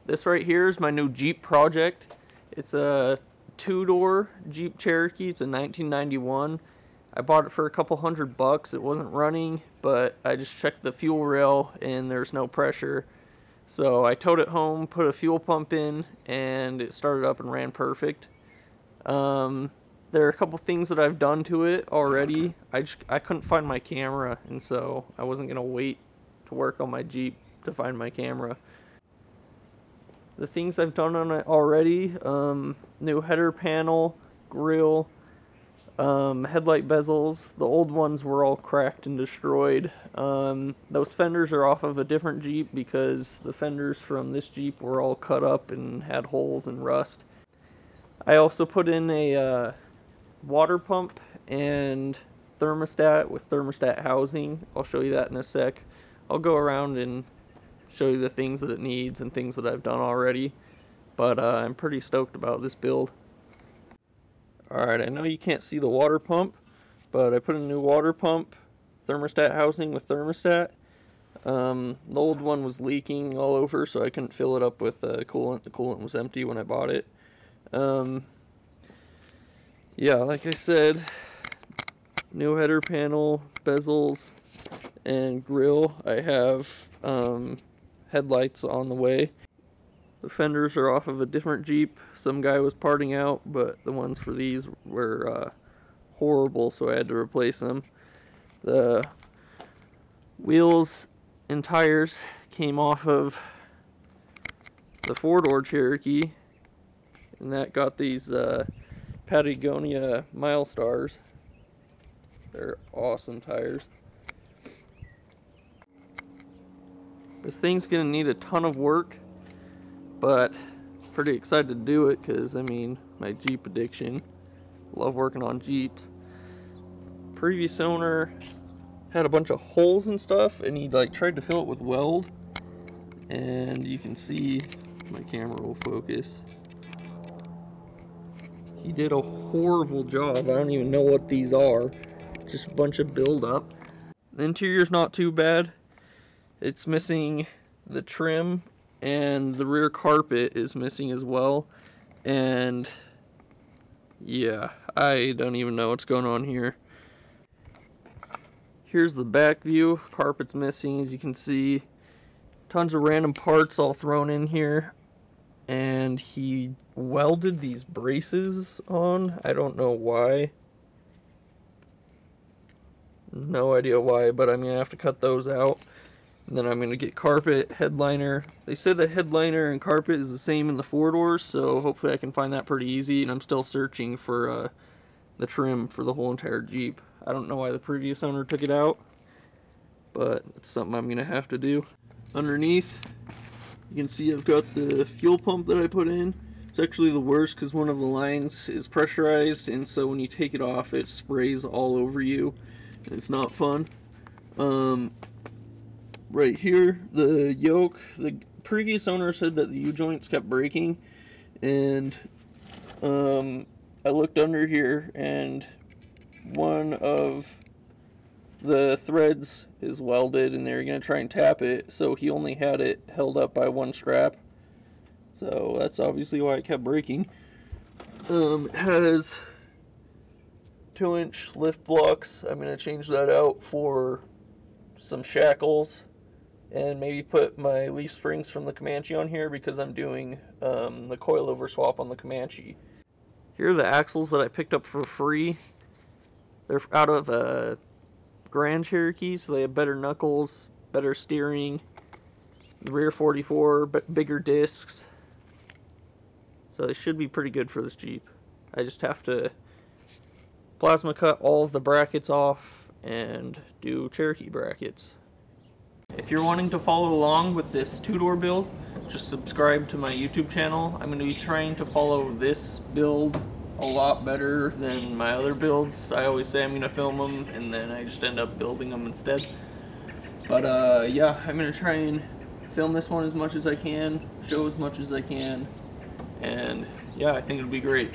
This right here is my new Jeep project. It's a two-door Jeep Cherokee. It's a 1991. I bought it for a couple $100. It wasn't running, but I just checked the fuel rail and there's no pressure. So I towed it home, put a fuel pump in, and it started up and ran perfect. There are a couple things that I've done to it already. I couldn't find my camera, and so I wasn't gonna wait to work on my Jeep to find my camera. The things I've done on it already: new header panel, grill, headlight bezels. The old ones were all cracked and destroyed. Those fenders are off of a different Jeep because the fenders from this Jeep were all cut up and had holes and rust. I also put in a water pump and thermostat with thermostat housing. I'll show you that in a sec. I'll go around and show you the things that it needs and things that I've done already, but I'm pretty stoked about this build. Alright, I know you can't see the water pump, but I put in a new water pump, thermostat housing with thermostat. The old one was leaking all over, so I couldn't fill it up with coolant. The coolant was empty when I bought it. Yeah, like I said, new header panel, bezels, and grill. I have headlights on the way. The fenders are off of a different Jeep. Some guy was parting out, but the ones for these were horrible, so I had to replace them. The wheels and tires came off of the four-door Cherokee, and that got these Patagonia Milestars. They're awesome tires. This thing's gonna need a ton of work, but pretty excited to do it because, I mean, my Jeep addiction. Love working on Jeeps. Previous owner had a bunch of holes and stuff, and he like tried to fill it with weld, and you can see, my camera will focus. He did a horrible job. I don't even know what these are. Just a bunch of buildup. The interior's not too bad. It's missing the trim, and the rear carpet is missing as well. And yeah, I don't even know what's going on here. Here's the back view. Carpet's missing, as you can see. Tons of random parts all thrown in here. And he welded these braces on. I don't know why. No idea why, but I'm gonna have to cut those out. And then I'm going to get carpet, headliner. They said the headliner and carpet is the same in the four doors, so hopefully I can find that pretty easy. And I'm still searching for the trim for the whole entire Jeep. I don't know why the previous owner took it out, but it's something I'm going to have to do. Underneath, you can see I've got the fuel pump that I put in. It's actually the worst because one of the lines is pressurized, and so when you take it off, it sprays all over you, and it's not fun. Right here, the yoke, the previous owner said that the U-joints kept breaking, and I looked under here, and one of the threads is welded, and they're going to try and tap it, so he only had it held up by one strap, so that's obviously why it kept breaking. It has 2-inch lift blocks. I'm going to change that out for some shackles, and maybe put my leaf springs from the Comanche on here because I'm doing the coilover swap on the Comanche. Here are the axles that I picked up for free. They're out of a Grand Cherokee, so they have better knuckles, better steering, the rear 44, but bigger discs. So they should be pretty good for this Jeep. I just have to plasma cut all of the brackets off and do Cherokee brackets. If you're wanting to follow along with this two-door build, just subscribe to my YouTube channel. I'm going to be trying to follow this build a lot better than my other builds. I always say I'm going to film them, and then I just end up building them instead. But yeah, I'm going to try and film this one as much as I can, show as much as I can, and yeah, I think it'll be great.